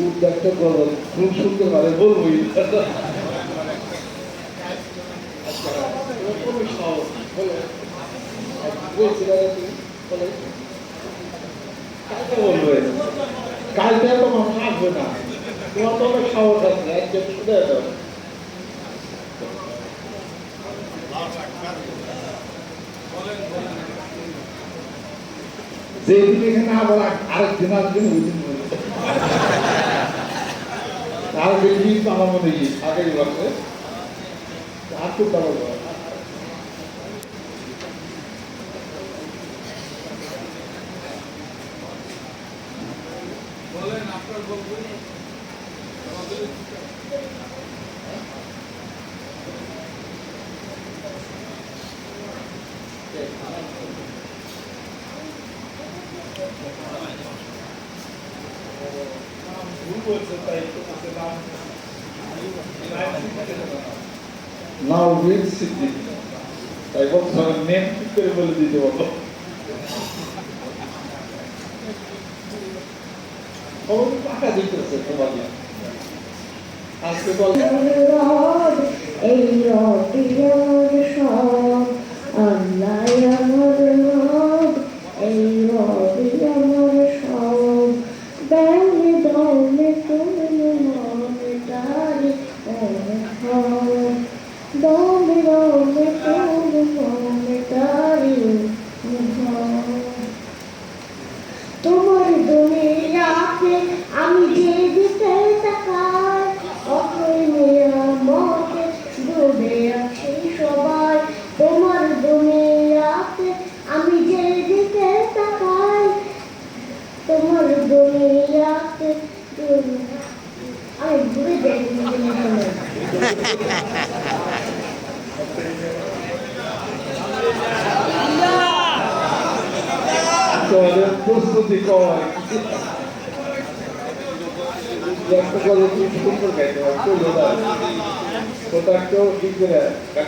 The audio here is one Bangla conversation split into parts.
উদ্যোগটা করবো খুব সুন্দর মানে বলবোই কালকে তো মানুষ আসবে না, তোমার তো অনেক সাহস আছে, একজন শুনে দাও। যেদিন এখানে আবার আরেকদিন আসবেন ওই দিন আর বেশি আমার মনে গিয়ে আগের বছর আর খুব ভালো বলেন আপনার বলবেন Now we'll sit it. I want to name people will be the one. Oh, টাকা দিতেছে তোমাকে আজকে বল এই রবিবার সব আল্লাহ আমার রব এই রবিবার সব বেলে দলে তুমি মনে তারি দলে দলে তুমি মনে তারি তোমার দুনিয়াতে আমি যেদিকে তাকাই অক্ষয় নিয়ামতে ডুবে আছি সবাই তোমার দুনিয়াতে আমি যেদিকে তাকাই তোমার দুনিয়াতে আমি ঘুরে যাই প্রস্তুতি কর একটা করে সুন্দর গাইতে হয় ওটা একটু ঠিক করে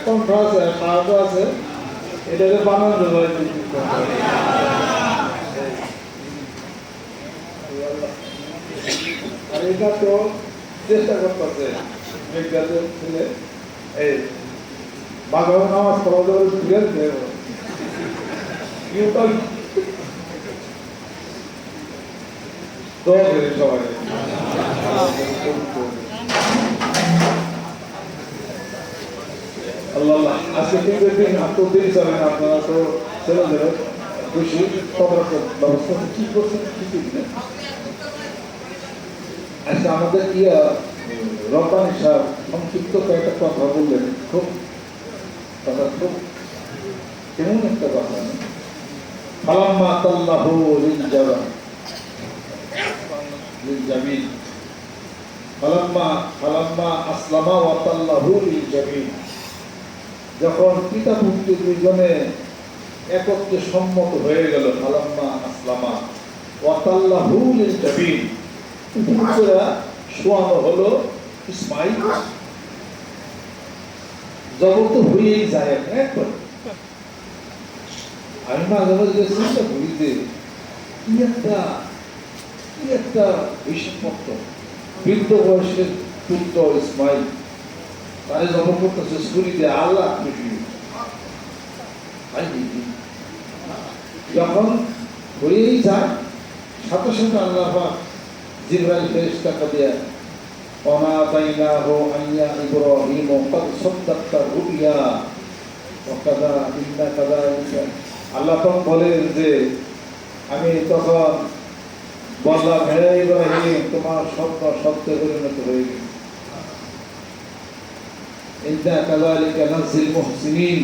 কণ্ঠ আছে সাহায্য আছে এটাকে বানানো যায় আর এটা তো চেষ্টা করতেছে ছেলে এই বাঘাও নামাজ পড়া যাবে ঘুরে সবাই আল্লাহ আজকে তিনটের দিন দিন যাবেন আপনারা তো ছেলেদের খুশি সব রকম ব্যবস্থা কি করছেন কি আচ্ছা আমাদের রব্বানী সাহেব সংক্ষিপ্ত কয়েকটা কথা বললেন খুব কথা খুব কেমন একটা কথা ফালাম্মা তাল্লাহু লিলজামিন ফালাম্মা আসলামা ওয়া তাল্লাহু লিলজামিন যখন পিতা পুত্র দুইজনে একত্রে সম্মত হয়ে গেল ফালাম্মা আসলামা ওয়া তাল্লাহু লিলজামিন পুত্ররা শোয়ানো হলো ইসমাইল জগৎ হয়েই যায় একবার আমি মাঝে মাঝে চিন্তা করি যে কি একটা বিষমত্ব বৃদ্ধ বয়সের পুত্র ইসমাইল তারা জন্ম করতেছে স্কুলিতে আল্লাহ খুশি যখন হয়েই যায় সাথে সাথে আল্লাহ জিবরাইল ফেরেশতাকে দিয়ে ওয়ানাতাইনাহু আইয়া ইব্রাহিম ক্বাদ সাদ্দাকতা রুইয়া ওয়া কাযা ইন্না কাযালিকা আল্লাহ তখন বলেন যে আমি তখন বললাম হে ইব্রাহিম তোমার স্বপ্ন সত্যে পরিণত হয়ে গেছে ইন্না কাযালিকা নাজিল মুহসিনিন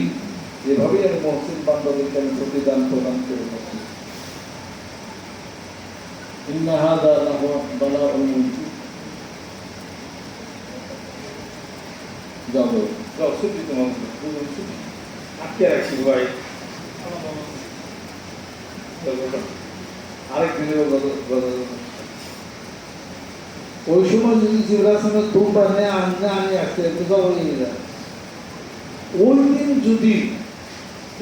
এভাবেই আমি মুহসিন বান্দাদেরকে আমি প্রতিদান প্রদান করে থাকি ইন্না হাযা লাহু বালাউন মুবিন যাবো ছুটি তোমার আটকে রাখছি ভাই আরেকদিনের ওই সময় যদি জিবরাসনের তোমরা নেয় আনি আসতে জবাব নিয়ে যায় ওই দিন যদি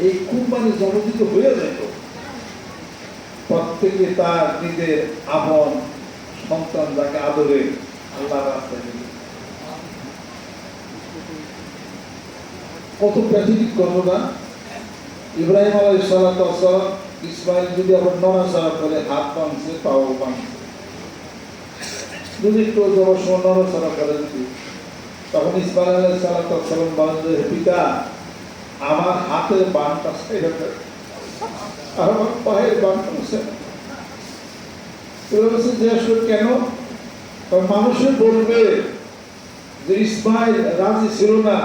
এই কোম্পানি জনদিত হয়ে যেত প্রত্যেকে তার নিজের আপন সন্তান যাকে আদরে আল্লাহর রাস্তায় দিল। কত প্রাকৃতিক ঘটনা। ইব্রাহিম আলাইহিস সালাম ইসমাইল যদি আবার নড়াচড়া করে হাত ভাঙছে পাও ভাঙছে, যদি একটু নড়াচড়া করে যদি, তখন ইসমাইল আলাইহিস সালাম বলছে, পিতা আমার হাতের বানটা ছেড়ে দেন, আর আমার পায়ের বানটা ছেড়ে দেন। কেন? মানুষের বলবে যে ইসমাইল রাজি ছিল না,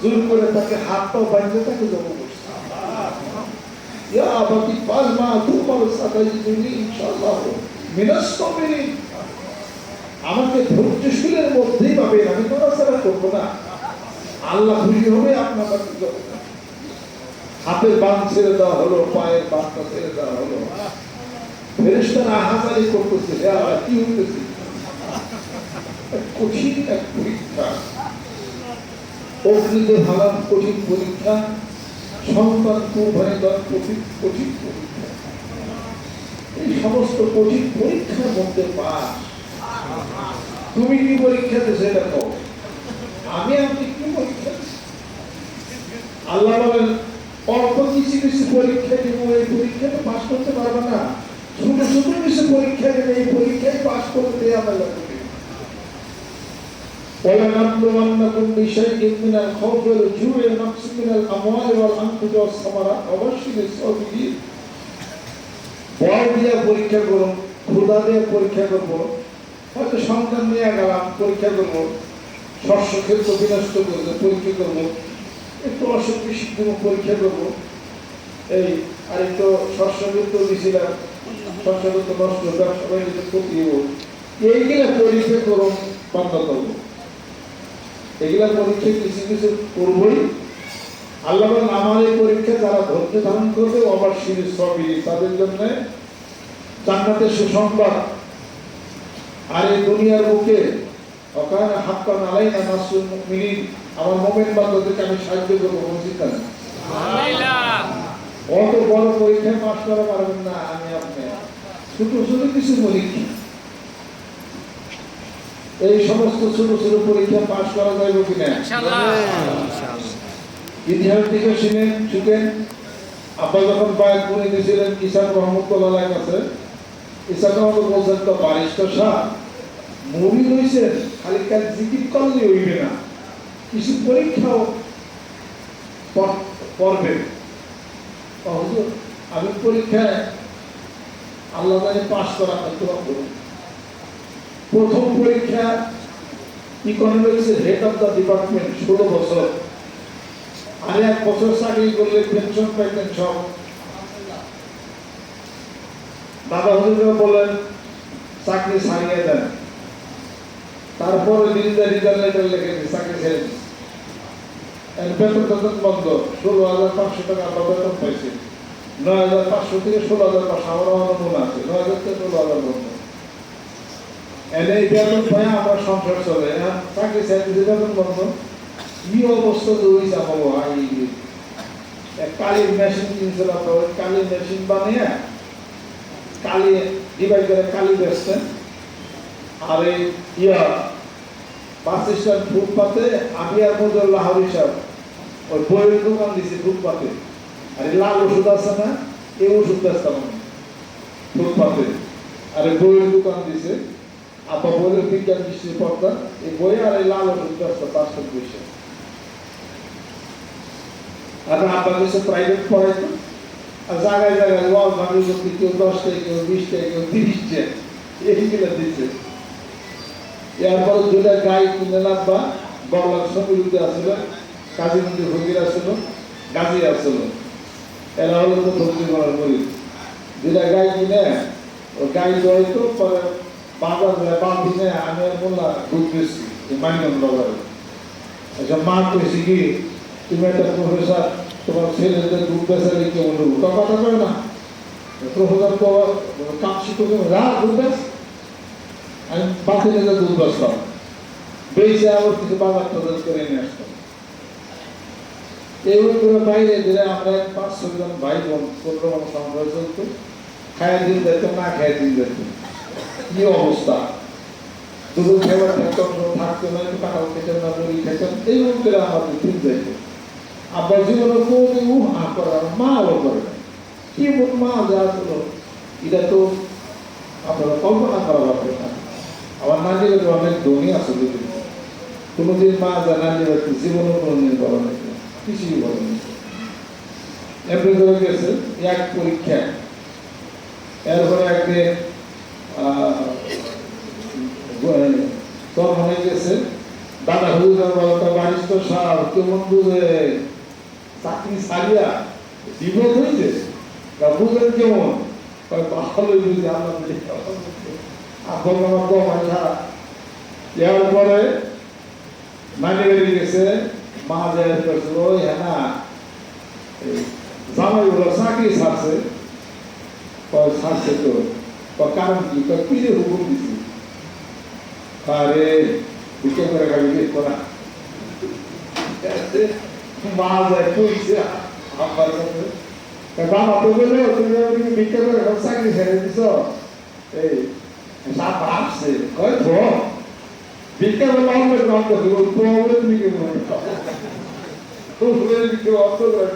জোর করে তাকে হাত পাও বাঁধতে তাকে জমা করছে। আমাকে ধৈর্যশীলের মধ্যেই পাবেন, আমি নড়াচড়া করবো না, আল্লাহ খুশি হবে আপনার হাতের বাঁধ ছেড়ে দেওয়া হলো, পায়ের বাঁধটা ছেড়ে দেওয়া হলো। ফেরেশতারা আহাজারি করতেছে, কি হইতেছে? কঠিন এক পরীক্ষা, অগ্নিতে হালাম কঠিন পরীক্ষা, সন্তান কুরবানিদান কঠিন পরীক্ষা। এই সমস্ত কঠিন পরীক্ষার মধ্যে পাস। তুমি কি পরীক্ষা দিয়েছো দেখো, আমি আপনি কি পরীক্ষা? আল্লাহ বলেন অল্প কিছু কিছু পরীক্ষা দিব, এই পরীক্ষাতে পাস করতে পারবে না। ছোট ছোট কিছু পরীক্ষা দেবে, এই পরীক্ষায় পাস করতে আমার লাগবে। ولنبلونكم بشيء من الخوف والجوع ونقص من الأموال والأنفس والثمرات وبشر الصابرين। ভয় দিয়ে পরীক্ষা করুন, ক্ষুধা দিয়ে পরীক্ষা করবো, হয়তো সন্তান নিয়ে গেলাম পরীক্ষা করবো, শস্য ক্ষেত্র বিনষ্ট করবো পরীক্ষা করবো, একটু অসুখ বিসুখ দেবো পরীক্ষা করবো, এই আর একটু শস্য ক্ষেত্র দিয়েছিলাম, শস্য ক্ষেত্র নষ্ট, ব্যবসা বাণিজ্য ক্ষতি হবো, এইগুলা পরীক্ষা করুন বন্ধ করবো। এগুলা পরীক্ষা কিছু কিছু করবই। আল্লাহ বলেন আমার এই পরীক্ষা যারা ধৈর্য ধারণ করবে আমার শিরিষ সবই তাদের জন্য জান্নাতের সুসংবাদ। আর এই দুনিয়ার বুকে ওখানে হাক্কান আলাইনা নাসরুল মুমিনিন, আমার মুমিন বান্দাদেরকে আমি সাহায্য করবো, বলছি না? অত বড় পরীক্ষায় পাস করা পারবেন না আমি আপনি, ছোট ছোট কিছু পরীক্ষা, এই সমস্ত ছোট ছোট পরীক্ষা পাস করা যাবে কিনা? ইতিহাস থেকে শুনেন আব্বা যখন বায়াত করে দিয়েছিলেন ইসাক রহমতুল্লাহ কাছে, ইসাক রহমত বলছেন তো বারিস্টার সাহেব মুভি হয়েছেন, খালি কাল জিকির করলে হইবে না, কিছু পরীক্ষাও পড়বে। আমি পরীক্ষায় আল্লাহ জানি পাস করা করতে। প্রথম পরীক্ষা ইকোনমিক্স এর হেড অফ দ্য ডিপার্টমেন্ট, 16 বছর, আর 1 বছর চাকরি করলে পেনশন পাইতেন সব। দাদা হুজুর বলেন চাকরি ছাড়িয়ে দেন, তারপরে রিজাল্ট লেটার লিখে চাকরি ছেড়ে দিন, বেতন বন্ধ। 16,500 টাকা আমরা বেতন পাইছি, 9,500 থেকে 16,500 আমার মনে আছে, 9,000 থেকে 16,000 বন্ধ। এই বেতন পাই আমরা সংসার চলে, চাকরি ছেড়ে দিতে বেতন বন্ধ। কি অবস্থা হয়েছে আমার ভাই, কালির মেশিন কিনছিল, কালির মেশিন বানিয়ে কালি ডিভাইড করে কালি বেচতেন। আর এই বাস স্ট্যান্ড ফুটপাতে আমি আর মজুর লাহোরি সাহেব ওই বইয়ের দোকান দিয়েছি ফুটপাতে। আর এই লাল ওষুধ আছে না, এই ওষুধ বেচতাম আমি ফুটপাতে। আর এই বইয়ের দোকান দিয়েছে আব্বা, বইয়ের বিজ্ঞান দৃষ্টির পর্দা, এই বই আর এই লাল ওষুধ বেচতাম 5 পয়সা। আর আব্বা কিছু প্রাইভেট পড়াইতো, আর জায়গায় জায়গায় ওয়াল ভাঙি করতে, কেউ 10 টাকা, কেউ 20 টাকা, কেউ 30 টাকা এইগুলো দিচ্ছে। এরপরে 2টা গাই কিনে আব্বা, বড়লার সমিতিতে আসছিল, কাজী মন্দির ফকির আসছিল, গাজী আসছিল, এরা হলো প্রথম জীবনের গরিব। 2টা গাই কিনে ও গাই দোয়াইতো, পরে বাজার দিনে আমি আর বললাম দুধ বেশি মাইনন বাজারে। আচ্ছা মা কইছি কি, তুমি একটা প্রফেসর, তোমার ছেলেদের দুধ বেচালে কেমন দেবো, কথা করে না প্রফেসর তো কাজ শিখে রা দুধ বেচ। আমি বাতিলে দুধ বেচতাম, বেঁচে আবার কিছু বাজার টাজার করে নিয়ে আসতাম। এইভাবে করে বাইরে দিলে আমরা 5-6 জন ভাই বোন 15 সংসার চলতো, খায় দিন যেত, না খায় দিন যেত। কি অবস্থা, দুজন খেবার খেতেন থাকতো না, একটু টাকাও খেতেন না, মুড়ি খেতেন, এই করে আমাদের দিন যাইত। আব্বার জীবনে কোনোদিন হা করে না, মাও করে না। কি মা যা ছিল এটা তো আপনারা কল্পনা করা যাবে না। আমার নানিরা তো অনেক ধনী আসলে, কোনোদিন মা যা নানিরা জীবনে কোনোদিন বলা নেই, কিছুই বলা নেই। এমনি ধরে গেছে এক পরীক্ষা, এরপরে একদিন তোর মনে গেছে দাদা হুজুর বলতো বারিস্টার সাহেব কেমন বুঝে চাকরি ছাড়িয়া বিপদ হয়েছে, বুঝেন কেমন ভালোই বুঝে আপনার আমার কমাই খারাপ। এরপরে নানি বেরিয়ে গেছে, মা যায় করছিল ওই হ্যাঁ না জামাই গুলো চাকরি ছাড়ছে, ছাড়ছে তো কারণ কি পিঠে হুকুম দিছি, আরে বিকে করে গাড়ি বের করা। মা যায় কইছে আমার কাছে, বাবা তো বলে তুমি বিকে করে চাকরি ছেড়ে দিছ, এই সাপ আসছে কয় তো বিকে করে অন্য কাম করতে বলে তুমি কে মনে বিকে অর্থ করে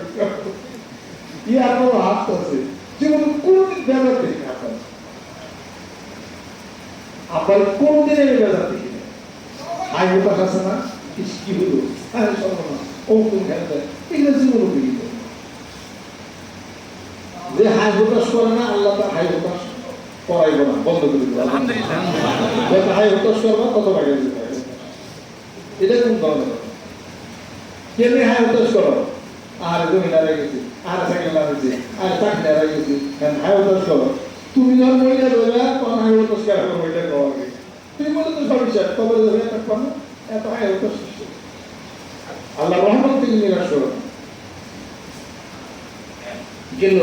কি আর হাত আছে জীবন কোনদিন বেড়া দেখি আপনার, আপনার কোনদিন এই বেড়া দেখি না। আই উপাস আছে না, কি হলো আরে সর্বনা ও কোন খেলতে এগুলো জীবন উপযোগী। যে হাই হতাশ করে না আল্লাহ তার হাই হতাশ করাইব না, বন্ধ করে দিল। যত হাই হতাশ করবা তত বাড়িয়ে দিতে, এটা কোন ধরনের কেমনি হাই হতাশ করো, আর জমি হারাই গেছি, আর সাইকেল হারাইছি, আর চাকরি হারাই গেছি, হাই হতাশ করো। তুমি যখন মহিলা ধরবে তখন হাই হতাশ করা মহিলা পাওয়া গেছে, তুমি বলে তো সমস্যা তবে ধরে থাকবা না, এত হাই হতাশ। আল্লাহ রহমত থেকে নিরাশ করো গেল।